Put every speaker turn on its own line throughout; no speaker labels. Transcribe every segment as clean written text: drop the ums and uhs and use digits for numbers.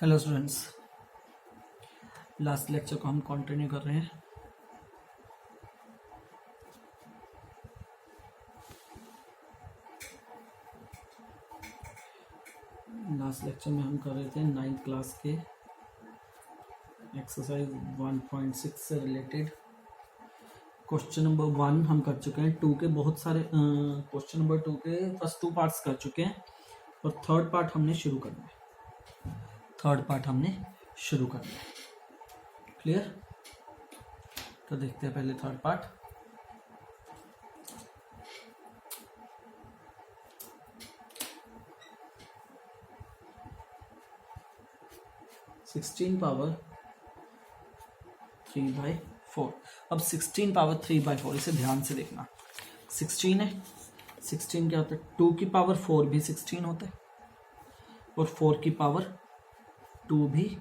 Hello students, last lecture को हम continue कर रहे हैं। लास्ट लेक्चर में हम कर रहे थे 9th क्लास के एक्सरसाइज 1.6 से रिलेटेड क्वेश्चन नंबर 1 हम कर चुके हैं। 2 के बहुत सारे क्वेश्चन नंबर 2 के फर्स्ट 2 पार्ट्स कर चुके हैं और थर्ड पार्ट हमने शुरू करना है। क्लियर? तो देखते हैं पहले थर्ड पार्ट। Sixteen power 3/4। अब 16 पावर 3/4 इसे ध्यान से देखना। 16 है, 16 क्या होता है? 2 की पावर 4 भी 16 होता है और 4 की पावर 2 भी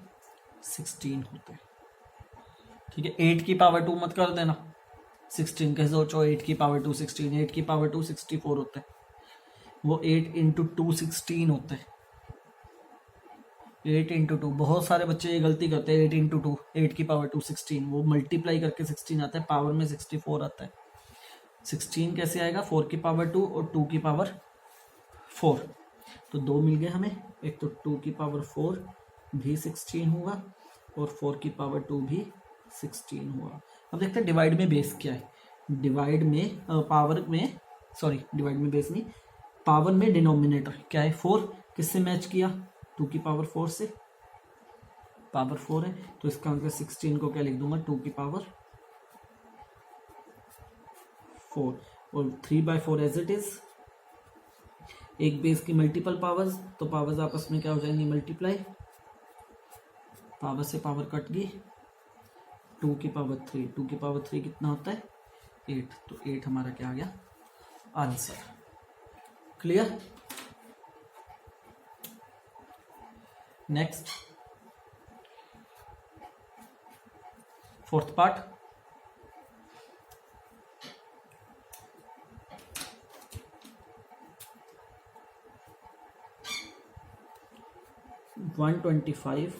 16 होता है। ठीक है, 8 की पावर 2 मत कर देना। 16 कैसे सोचो? 8 की पावर 2 16, 8 की पावर 2 64 होता है। वो 8 इंटू 2 16 होता है। 8 इंटू 2, बहुत सारे बच्चे ये गलती करते हैं। 8 इंटू 2, 8 की पावर 2 16, वो मल्टीप्लाई करके 16 आता है, पावर में 64 आता है। 16 कैसे आएगा? 4 की पावर 2 और 2 की पावर 4, तो 2 मिल गए हमें। एक तो 2 की पावर 4 भी 16 हुआ और 4 की पावर 2 भी 16 हुआ। अब देखते हैं डिवाइड में बेस क्या है। डिवाइड में पावर में, सॉरी डिवाइड में बेस नहीं, पावर में डिनोमिनेटर क्या है? 4। किससे मैच किया? 2 की पावर 4 से। पावर 4 है तो इसका आंसर 16 को क्या लिख दूंगा? 2 की पावर 4 और 3/4 एज इट इज। एक बेस की मल्टीपल पावर्स, तो पावर्स आपस में क्या हो जाएंगी? मल्टीप्लाई। पावर से पावर कट गई। 2 की पावर 3, 2 की पावर 3 कितना होता है? 8, तो 8 हमारा क्या आ गया? Answer. Clear? Next fourth part. (125)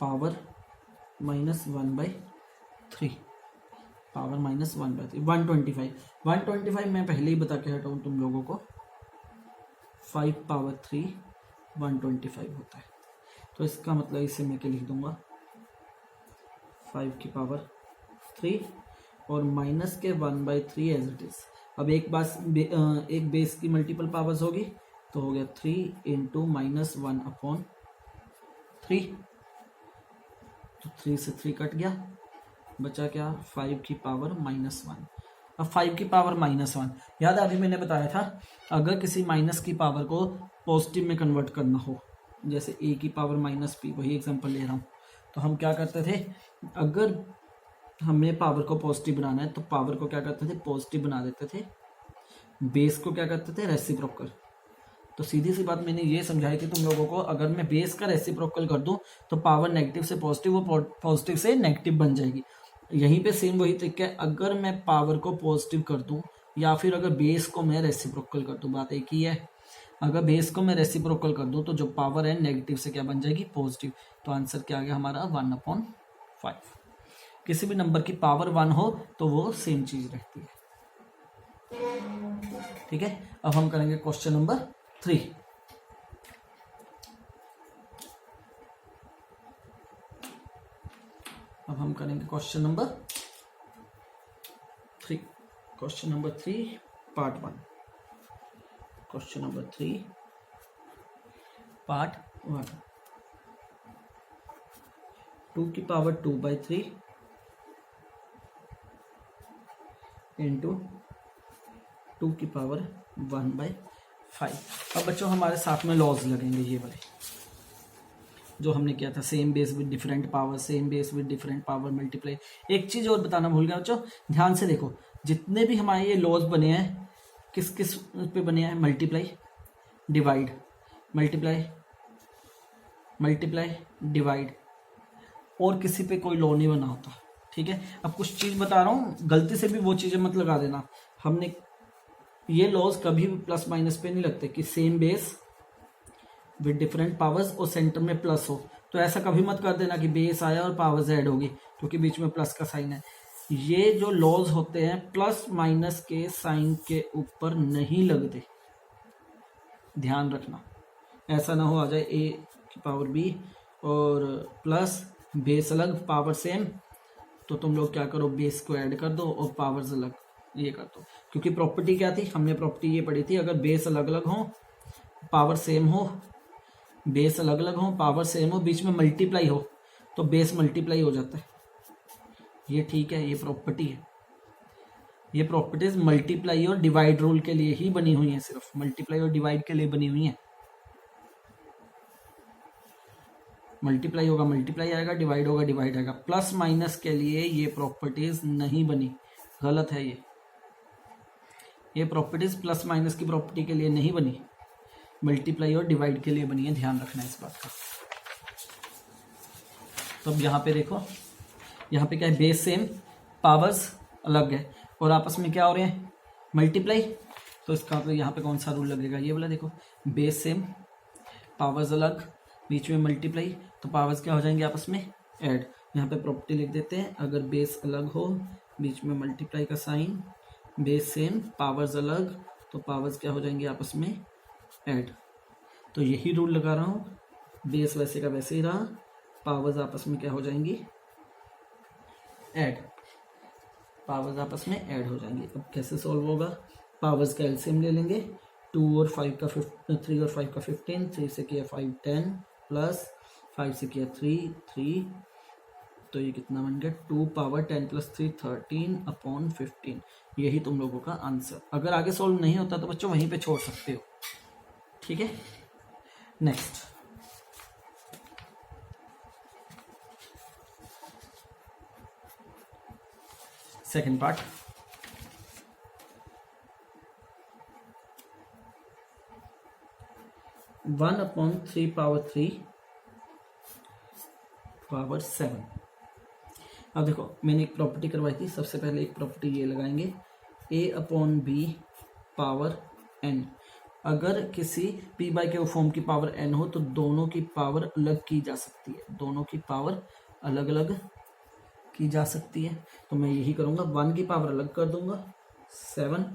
power -1/3। Power -1/3, 125 मैं पहले ही बता के हटा हूं तुम लोगों को। 5 पावर 3 125 होता है। तो इसका मतलब इसे मैं क्या लिख दूंगा? 5 की पावर 3 और माइनस के 1/3 एज इट इज। अब एक बेस की मल्टीपल पावर्स होगी तो हो गया 3 इंटू -1/3। तो 3 से 3 कट गया, बचा क्या? 5 की पावर -1। अब 5 की पावर -1 याद है, अभी मैंने बताया था अगर किसी माइनस की पावर को पॉजिटिव में कन्वर्ट करना हो, जैसे a की पावर -p, वही एग्जांपल ले रहा हूँ, तो हम क्या करते थे? अगर हमें पावर को पॉजिटिव बनाना है तो पावर को क्या करते थे? पॉजिटिव बना देते थे। बेस को क्या करते थे? रेसिप्रोकल। तो सीधी सी बात मैंने ये समझाई थी तुम लोगों को, अगर मैं बेस का रेसिप्रोकल कर दूं तो पावर नेगेटिव से पॉजिटिव, वो पॉजिटिव से नेगेटिव बन जाएगी। यहीं पे सेम वही तरीका है। अगर मैं पावर को पॉजिटिव कर दूं या फिर अगर बेस को मैं रेसिप्रोकल कर दूं, बात एक ही है। अगर बेस को मैं रेसिप्रोकल कर दूं तो जो पावर है नेगेटिव से क्या बन जाएगी? पॉजिटिव। तो आंसर क्या आ गया हमारा? 1/5। किसी भी नंबर की पावर 1 हो तो वो सेम चीज रहती है। ठीक है, अब हम करेंगे क्वेश्चन नंबर 3। अब हम करेंगे question number 3। Question number 3 part 1। Question number 3 part 1। 2 की पावर 2/3 इंटू 2 की पावर 1/5। अब बच्चों हमारे साथ में लॉज लगेंगे ये वाले जो हमने किया था, same base with different power, same base with different power multiply. एक चीज और बताना भूल गया बच्चों, ध्यान से देखो, जितने भी हमारे ये लॉज बने हैं किस किस पे बने हैं? Multiply, divide, multiply, multiply, divide, और किसी पे कोई लॉ नहीं बना होता। ठीक है, अब कुछ चीज बता रहा हूँ, गलती से भी वो चीजें मत लगा देना। हमने ये लॉज कभी भी प्लस माइनस पे नहीं लगते कि same base with different powers और सेंटर में प्लस हो। तो ऐसा कभी मत कर देना कि बेस आया और पावर्स ऐड होगी, क्योंकि बीच में प्लस का साइन है। ये जो लॉज होते हैं प्लस माइनस के साइन के ऊपर नहीं लगते, ध्यान रखना। ऐसा ना हो आ जाए ए की पावर बी और प्लस बेस अलग पावर सेम, तो तुम लोग क्या करो, बेस को ऐड कर दो और पावर्स अलग ये कर दो। क्योंकि प्रॉपर्टी क्या थी, हमने प्रॉपर्टी ये पढ़ी थी, अगर बेस अलग अलग हो पावर सेम हो, बेस अलग अलग हो पावर सेम हो, बीच में मल्टीप्लाई हो तो बेस मल्टीप्लाई हो जाता है। ये ठीक है, ये प्रॉपर्टी है। ये प्रॉपर्टीज मल्टीप्लाई और डिवाइड रूल के लिए ही बनी हुई है, सिर्फ मल्टीप्लाई और डिवाइड के लिए बनी हुई है। मल्टीप्लाई होगा मल्टीप्लाई आएगा, डिवाइड होगा डिवाइड आएगा। प्लस माइनस के लिए ये प्रॉपर्टीज नहीं बनी, गलत है ये प्रॉपर्टीज प्लस माइनस की प्रॉपर्टी के लिए नहीं बनी, मल्टीप्लाई और डिवाइड के लिए बनी है, ध्यान रखना इस बात का। तो अब यहाँ पे देखो, यहाँ पे क्या है, बेस सेम पावर्स अलग है और आपस में क्या हो रहे हैं, मल्टीप्लाई। तो इसका मतलब यहाँ पे कौन सा रूल लगेगा, ये वाला देखो, बेस सेम पावर्स अलग बीच में मल्टीप्लाई, तो पावर्स क्या हो जाएंगे आपस में ऐड। यहाँ पे प्रॉपर्टी लिख देते हैं, अगर बेस अलग हो बीच में मल्टीप्लाई का साइन, बेस सेम पावर्स अलग, तो पावर्स क्या हो जाएंगे आपस में ऐड। तो यही रूल लगा रहा हूँ, बेस वैसे का वैसे ही रहा, पावर्स आपस में क्या हो जाएंगी ऐड, पावर्स आपस में ऐड हो जाएंगी। अब कैसे सॉल्व होगा, पावर्स का एलसीएम ले लेंगे, 2 और 5 का 3 और 5 का 15, 3 से किया 5 10 प्लस 5 से किया 3, तो ये कितना बन गया 2 पावर 10 प्लस 3 13/15। यही तुम लोगों का आंसर। अगर आगे सॉल्व नहीं होता तो बच्चों वहीं पे छोड़ सकते हो, ठीक है। Next second part, one upon 3 power 3 power 7। अब देखो मैंने एक प्रॉपर्टी करवाई थी, सबसे पहले एक प्रॉपर्टी ये लगाएंगे, a upon B power n। अगर किसी p बाई क्यू फॉर्म की पावर n हो तो दोनों की पावर अलग की जा सकती है, दोनों की पावर अलग अलग की जा सकती है। तो मैं यही करूंगा, 1 की पावर अलग कर दूंगा 7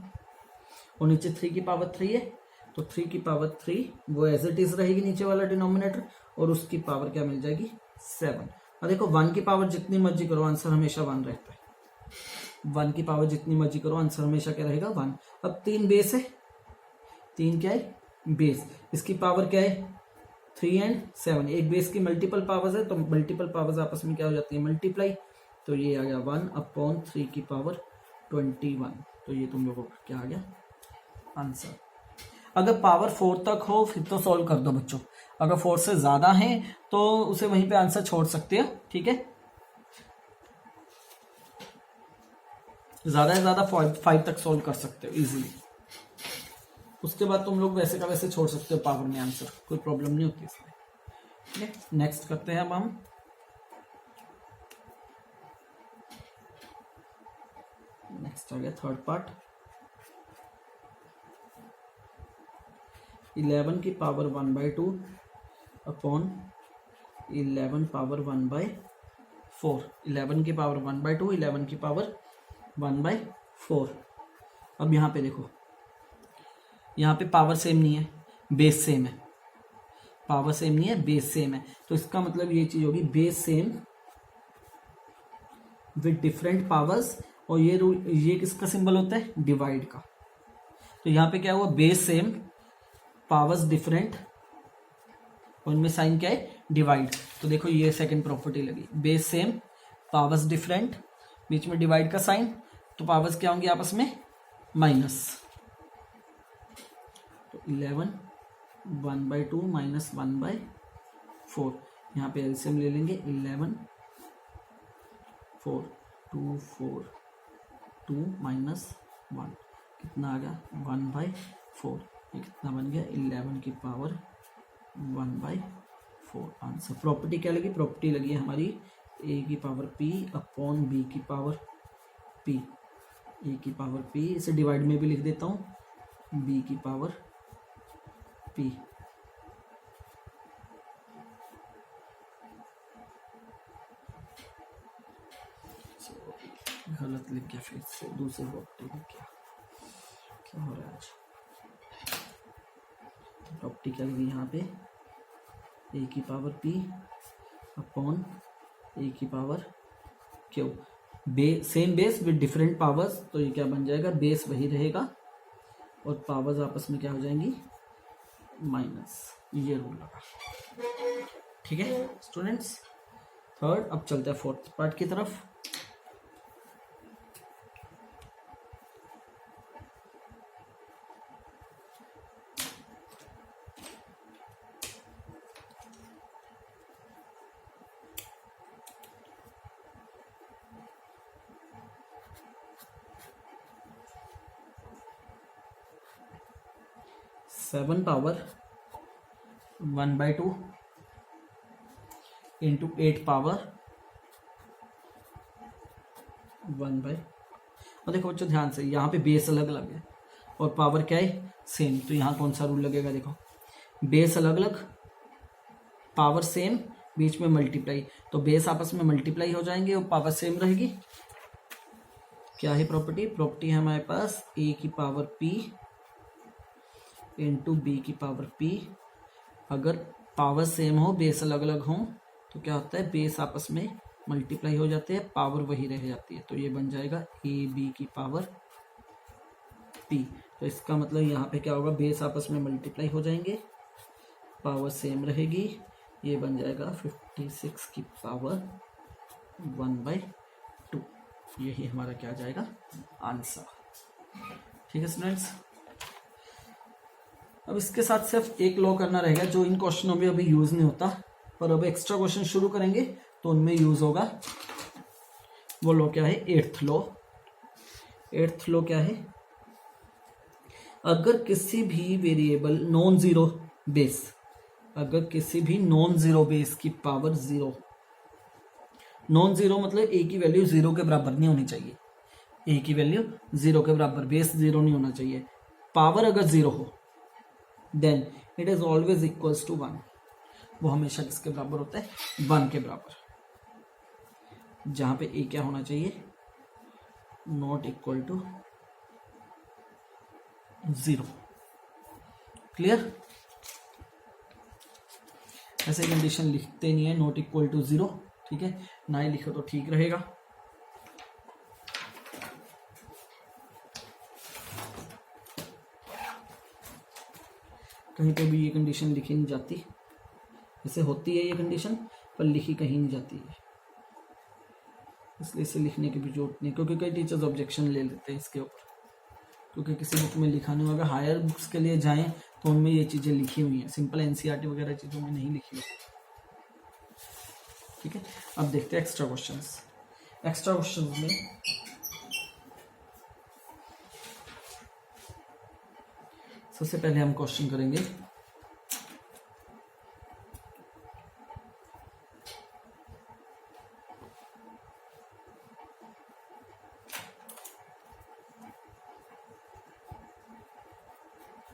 और नीचे 3 की पावर 3 है, तो 3 की पावर 3 वो एज इट इज रहेगी नीचे वाला डिनोमिनेटर, और उसकी पावर क्या मिल जाएगी 7। अब देखो 1 की पावर जितनी मर्जी करो आंसर हमेशा 1 रहता है, 1 की पावर जितनी मर्जी करो आंसर हमेशा क्या रहेगा 1। अब 3 बेस है, 3 क्या है बेस, इसकी पावर क्या है 3 एंड 7, एक बेस की मल्टीपल पावर्स है तो मल्टीपल पावर्स आपस में क्या हो जाती है मल्टीप्लाई, तो ये आ गया 1/3 की पावर 21। तो ये तुम लोगों का क्या आ गया आंसर। अगर पावर 4 तक हो फिर तो सॉल्व कर दो बच्चों, अगर 4 से ज्यादा है तो उसे वहीं पे आंसर छोड़ सकते हो, ठीक है। ज्यादा से ज्यादा 5 तक सॉल्व कर सकते हो इजीली, उसके बाद तुम लोग वैसे का वैसे छोड़ सकते हो पावर में आंसर, कोई प्रॉब्लम नहीं होती इसमें, ठीक है। नेक्स्ट करते हैं अब हम नेक्स्ट आ गया थर्ड पार्ट, 11 की पावर 1/2 अपॉन 11 पावर 1/4, 11 की पावर 1/2, 11 की पावर 1/4। अब यहाँ पे देखो, यहाँ पे पावर सेम नहीं है बेस सेम है, पावर सेम नहीं है बेस सेम है, तो इसका मतलब ये चीज होगी base same with different powers, और ये रूल ये किसका सिंबल होता है डिवाइड का। तो यहाँ पे क्या हुआ बेस सेम पावर्स डिफरेंट और इनमें साइन क्या है डिवाइड। तो देखो ये सेकंड प्रॉपर्टी लगी, बेस सेम पावर्स डिफरेंट बीच में डिवाइड का साइन, तो पावर्स क्या होंगी आपस में माइनस, तो 11 1/2 माइनस 1/4। यहाँ पे एलसीएम ले लेंगे, 11 4 2 4 2 माइनस 1 कितना आ गया 1/4, ये कितना बन गया 11 की पावर 1/4 आंसर। प्रॉपर्टी क्या लगी, प्रॉपर्टी लगी है हमारी a की पावर p अपॉन b की पावर p, a की पावर p, इसे डिवाइड में भी लिख देता हूँ b की पावर p, गलत लिख गया, फिर से दूसरी प्रॉपर्टी लिख गया। क्या हो रहा है आज? प्रॉपर्टी क्या लगी यहाँ पे, ए की पावर पी अपॉन ए की power Q, same base with different powers. तो ये क्या बन जाएगा, बेस वही रहेगा और पावर्स आपस में क्या हो जाएंगी, माइनस। ये रूल लगा। ठीक है स्टूडेंट्स। थर्ड, अब चलते हैं फोर्थ पार्ट की तरफ। Seven power 1/2 into 8 power 1/। और देखो बच्चों ध्यान से, यहाँ पे बेस अलग अलग है और पावर क्या है, सेम। तो यहाँ कौन सा रूल लगेगा, देखो बेस अलग अलग पावर सेम, बीच में मल्टीप्लाई। तो बेस आपस में मल्टीप्लाई हो जाएंगे और पावर सेम रहेगी। क्या है प्रॉपर्टी, प्रॉपर्टी है हमारे पास ए की पावर पी इंटू बी की पावर पी। अगर पावर सेम हो, बेस अलग अलग हो, तो क्या होता है, बेस आपस में मल्टीप्लाई हो जाते हैं, पावर वही रह जाती है। तो ये बन जाएगा ए बी की पावर पी। तो इसका मतलब यहाँ पे क्या होगा, बेस आपस में मल्टीप्लाई हो जाएंगे, पावर सेम रहेगी। ये बन जाएगा 56 की पावर 1/2। यही हमारा क्या जाएगा, आंसर। ठीक है स्टूडेंट्स। अब इसके साथ सिर्फ एक लॉ करना रहेगा जो इन क्वेश्चनों में अभी यूज नहीं होता, पर अब एक्स्ट्रा क्वेश्चन शुरू करेंगे तो उनमें यूज होगा। वो लॉ क्या है, एट्थ लॉ। एट्थ लॉ क्या है, अगर किसी भी वेरिएबल नॉन जीरो बेस, अगर किसी भी नॉन जीरो बेस की पावर जीरो, नॉन जीरो मतलब ए की वैल्यू जीरो के बराबर नहीं होनी चाहिए, ए की वैल्यू जीरो के बराबर, बेस जीरो नहीं होना चाहिए, पावर अगर जीरो हो, then it is always equals to 1। वो हमेशा किसके बराबर होता है, 1 के बराबर। जहां पे ए क्या होना चाहिए, नॉट इक्वल टू 0। क्लियर। ऐसे कंडीशन लिखते नहीं है, नॉट इक्वल टू 0। ठीक है, ना ही लिखो तो ठीक रहेगा। कहीं पे भी ये कंडीशन लिखी नहीं जाती, ऐसे होती है ये कंडीशन पर लिखी कहीं नहीं जाती है, इसलिए इसे लिखने की भी जरूरत नहीं, क्योंकि कई टीचर्स ऑब्जेक्शन ले लेते हैं इसके ऊपर, क्योंकि किसी बुक में लिखा नहीं होगा। हायर बुक्स के लिए जाएं तो उनमें ये चीज़ें लिखी हुई हैं, सिंपल एनसीईआरटी वगैरह चीज़ों में नहीं लिखी हुई। ठीक है, अब देखते हैं एक्स्ट्रा क्वेश्चंस। एक्स्ट्रा क्वेश्चंस में सबसे पहले हम क्वेश्चन करेंगे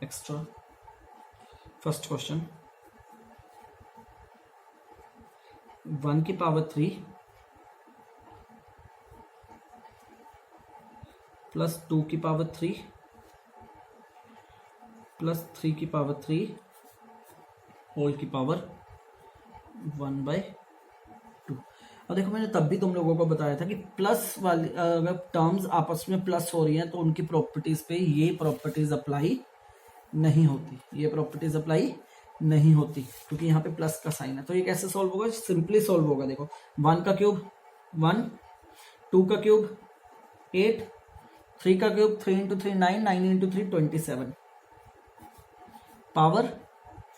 एक्स्ट्रा। फर्स्ट क्वेश्चन, 1 की पावर 3 प्लस 2 की पावर 3 प्लस 3 की पावर 3 होल की पावर 1/2। अब देखो मैंने तब भी तुम लोगों को बताया था कि प्लस वाली अगर टर्म्स आपस में प्लस हो रही हैं तो उनकी प्रॉपर्टीज पे ये प्रॉपर्टीज अप्लाई नहीं होती, ये प्रॉपर्टीज अप्लाई नहीं होती, क्योंकि यहाँ पे प्लस का साइन है। तो ये कैसे सॉल्व होगा, सिंपली सॉल्व होगा। देखो 1 का क्यूब 1, 2 का क्यूब 8, 3 का क्यूब 3 इंटू 3 9, 9 इंटू 3 27, पावर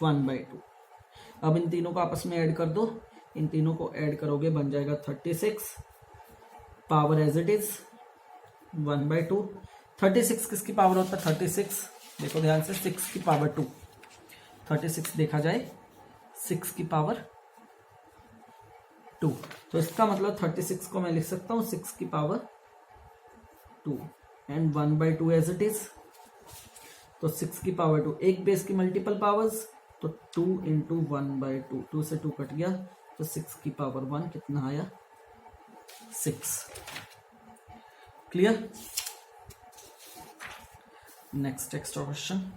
1/2। अब इन तीनों को आपस में ऐड कर दो, इन तीनों को ऐड करोगे बन जाएगा 36, पावर एज इट इज 1/2। 36 किसकी पावर होता है, 36 देखो ध्यान से, 6 की पावर 2, 36 देखा जाए 6 की पावर 2। तो इसका मतलब 36 को मैं लिख सकता हूं 6 की power 2 and 1/2 as it is. तो 6 की पावर 2, एक बेस की मल्टीपल पावर्स, तो 2 इंटू 1/2, 2 से 2 कट गया, तो 6 की पावर 1 कितना आया, 6। क्लियर? नेक्स्ट एक्स्ट्रा क्वेश्चन,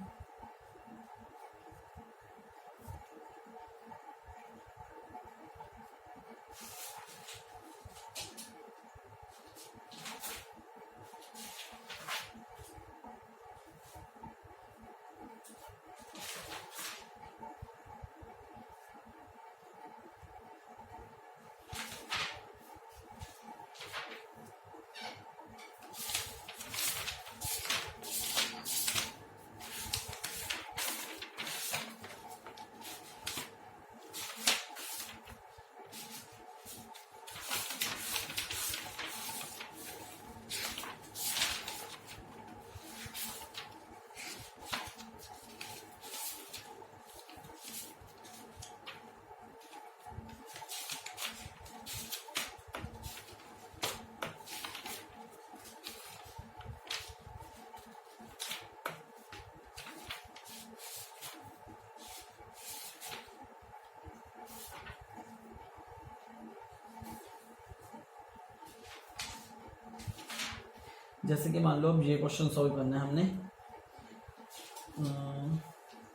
जैसे कि मान लो अब ये क्वेश्चन सॉल्व करना है हमने,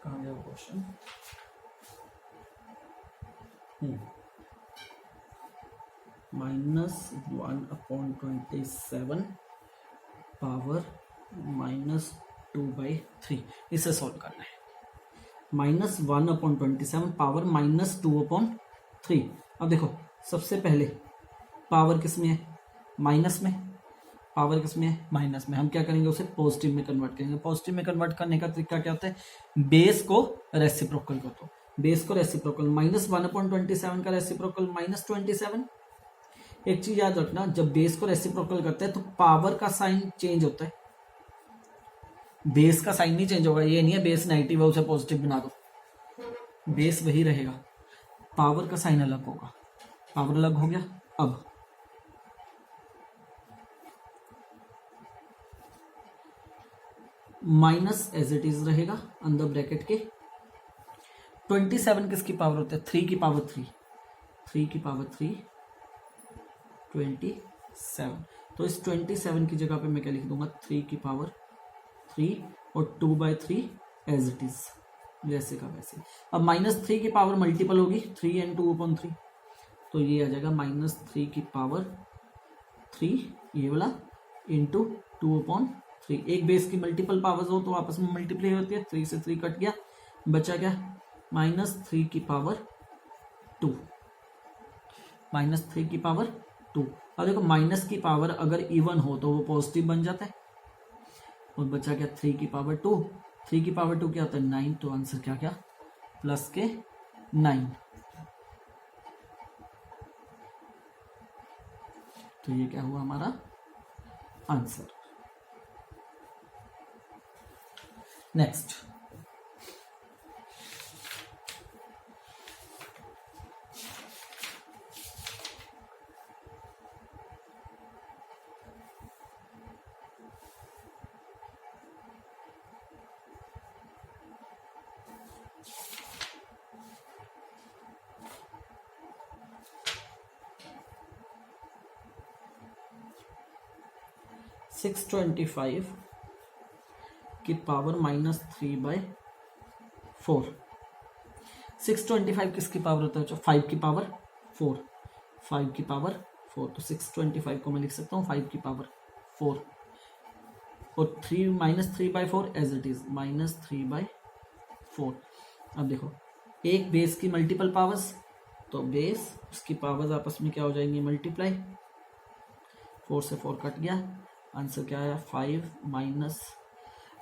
कहाँ गया क्वेश्चन, -1/27 पावर -2/3, इसे सॉल्व करना है। -1/27 पावर -2/3। अब देखो सबसे पहले पावर किस में है, माइनस में, पावर किस में है, माइनस में। हम क्या करेंगे, उसे पॉजिटिव में कन्वर्ट करेंगे। पॉजिटिव में कन्वर्ट करने का तरीका क्या होता है, बेस को रेसिप्रोकल कर दो। बेस को रेसिप्रोकल, -1/27 का रेसिप्रोकल -27। एक चीज याद रखना, जब बेस को रेसिप्रोकल करते हैं तो पावर का साइन चेंज होता है, बेस का साइन नहीं चेंज होगा। ये नहीं है बेस नेगेटिव है उसे पॉजिटिव बना दो, बेस वही रहेगा, पावर का साइन अलग होगा। पावर अलग हो गया। अब माइनस एज इट इज रहेगा अंदर ब्रैकेट के। 27 किसकी पावर होता है, 3 की पावर 3, 3 की पावर 3 27। तो इस 27 की जगह पे मैं क्या लिख दूंगा, 3 की पावर 3 और 2/3 एज इट इज, जैसे का वैसे। अब -3 की पावर मल्टीपल होगी 3 and 2/3, तो ये आ जाएगा -3 की पावर 3 ये वाला इंटू 2/3। एक बेस की मल्टीपल पावर्स हो तो आपस में मल्टीप्लाई होती है, 3 से 3 कट गया, बचा क्या, -3 की पावर 2, -3 की पावर 2। अब देखो माइनस की पावर अगर इवन हो तो वो पॉजिटिव बन जाता है, और बचा क्या 3 की पावर 2। 3 की पावर 2 क्या होता है 9, तो आंसर क्या क्या प्लस के 9। तो ये क्या हुआ हमारा आंसर। नेक्स्ट, -625 की पावर -3/4। 625 किसकी पावर होता है, 5 की पावर 4, 5 की पावर 4। तो 625 को मैं लिख सकता हूँ 5 की पावर 4, और 3 -3/4 एज इट इज -3/4। अब देखो एक बेस की मल्टीपल पावर्स, तो बेस उसकी पावर्स आपस में क्या हो जाएंगी, मल्टीप्लाई। 4 से 4 कट गया, आंसर क्या आया 5 माइनस।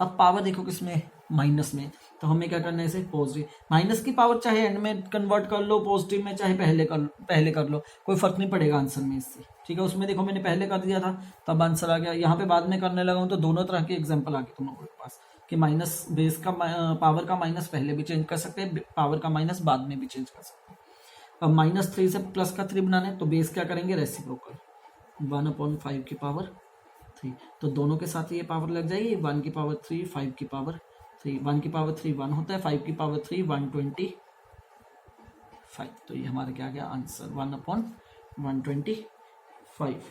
अब पावर देखो किसमें, माइनस में, तो हमें क्या करना है इसे पॉजिटिव। माइनस की पावर चाहे एंड में कन्वर्ट कर लो पॉजिटिव में, चाहे पहले कर लो, कोई फर्क नहीं पड़ेगा आंसर में इससे, ठीक है। उसमें देखो मैंने पहले कर दिया था तब आंसर आ गया, यहाँ पे बाद में करने लगा हूँ तो दोनों तरह के एग्जाम्पल आ गए तुम लोगों के पास, कि माइनस बेस का पावर का माइनस पहले भी चेंज कर सकते हैं, पावर का माइनस बाद में भी चेंज कर सकते हैं। अब -3 से +3 बनाना है तो बेस क्या करेंगे, रेसिप्रोकल, 1/5 की पावर 3। तो दोनों के साथ ये पावर लग जाएगी, 1 की पावर 3, 5 की पावर 3। 1 की पावर 3 1 होता है, 5 की पावर 3 125। तो ये हमारा क्या गया आंसर, 1/125।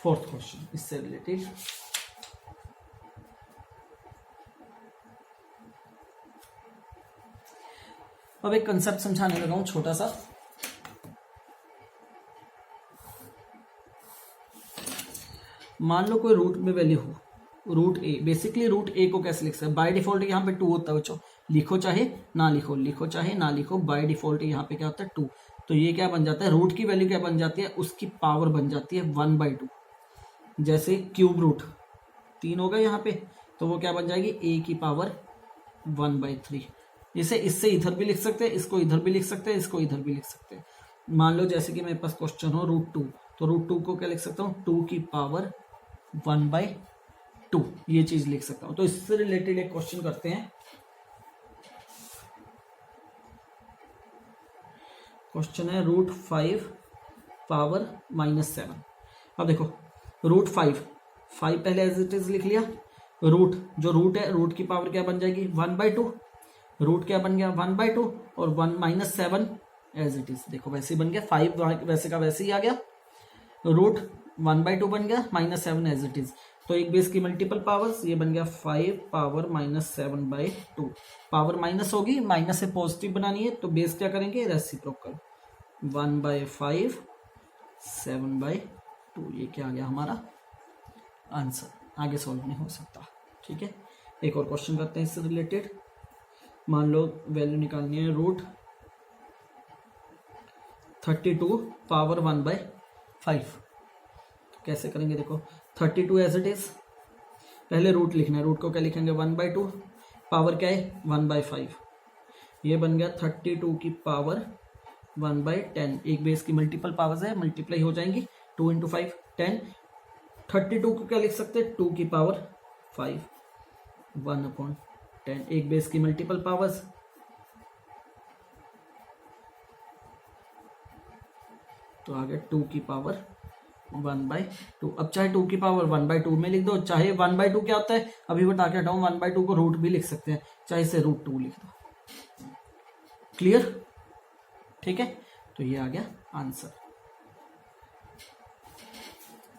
फोर्थ क्वेश्चन इससे रिलेटेड। अब एक कंसेप्ट समझाने लगा हूं छोटा सा। मान लो कोई रूट में वैल्यू हो, रूट ए, बेसिकली रूट ए को कैसे लिख सकते हैं? बाय डिफॉल्ट यहाँ पे 2 होता है बच्चों, लिखो चाहे ना लिखो, लिखो चाहे ना लिखो, बाय डिफॉल्ट यहाँ पे क्या होता है 2। तो ये क्या बन जाता है, रूट की वैल्यू क्या बन जाती है, उसकी पावर बन जाती है 1/2। जैसे क्यूब रूट 3 होगा यहाँ पे, तो वो क्या बन जाएगी, ए की पावर 1/3। इसे इससे इधर भी लिख सकते हैं, इसको इधर भी लिख सकते हैं, इसको इधर भी लिख सकते हैं। मान लो जैसे कि मेरे पास क्वेश्चन हो √2, तो √2 को क्या लिख सकता हूँ, 2 की पावर 1/2, ये चीज लिख सकता हूं। तो इससे रिलेटेड एक क्वेश्चन करते हैं। क्वेश्चन है √5 पावर -7। अब देखो √5 पहले एज इट इज लिख लिया, रूट जो रूट है, रूट की पावर क्या बन जाएगी 1/2, रूट क्या बन गया 1/2, और 1 - 7 एज इट इज, देखो वैसे ही बन गया, 5 वैसे का वैसे ही आ गया, रूट 1/2 बन गया, -7 एज इट इज। तो एक बेस की मल्टीपल पावर्स, ये बन गया 5 पावर -7/2। पावर माइनस होगी, माइनस से पॉजिटिव बनानी है, तो बेस क्या करेंगे, रेसिप्रोकल, 1/5 7/2। ये क्या आ गया हमारा आंसर, आगे सॉल्व नहीं हो सकता। ठीक है, एक और क्वेश्चन करते हैं इससे रिलेटेड। मान लो वैल्यू निकालनी है √32 पावर 1/5। कैसे करेंगे, देखो 32 एज इट इज, पहले रूट लिखना है, रूट को क्या लिखेंगे 1/2, पावर क्या है 1/5, ये बन गया 32 की पावर 1/10। एक बेस की मल्टीपल पावर्स है, मल्टीप्लाई हो जाएंगी, 2 × 5 10। 32 को क्या लिख सकते हैं, 2 की पावर 5, 1/10। एक बेस की मल्टीपल पावर्स, तो आ गया 2 की पावर 1/2। अब चाहे 2 की पावर 1/2 में लिख दो, चाहे 1/2 क्या होता है, अभी बता के हटाऊं, 1/2 को रूट भी लिख सकते हैं, चाहे इसे √2 लिख दो। क्लियर, ठीक है, तो ये आ गया आंसर।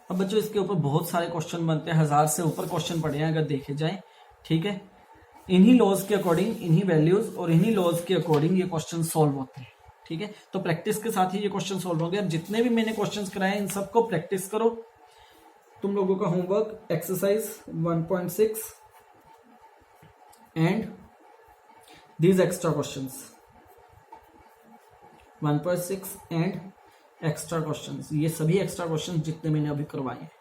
अब बच्चों इसके ऊपर बहुत सारे क्वेश्चन बनते हैं, 1000 से ऊपर क्वेश्चन पड़े हैं अगर देखे जाए। ठीक है, इन्हीं लॉज के अकॉर्डिंग, इन्हीं वैल्यूज और इन्हीं लॉज के अकॉर्डिंग ये क्वेश्चन सॉल्व होते हैं। ठीक है, तो प्रैक्टिस के साथ ही ये क्वेश्चन सॉल्व होंगे। अब जितने भी मैंने क्वेश्चंस कराए इन सबको प्रैक्टिस करो। तुम लोगों का homework exercise 1.6 and these extra questions, 1.6 and extra questions, ये सभी एक्स्ट्रा क्वेश्चंस जितने मैंने अभी करवाए हैं।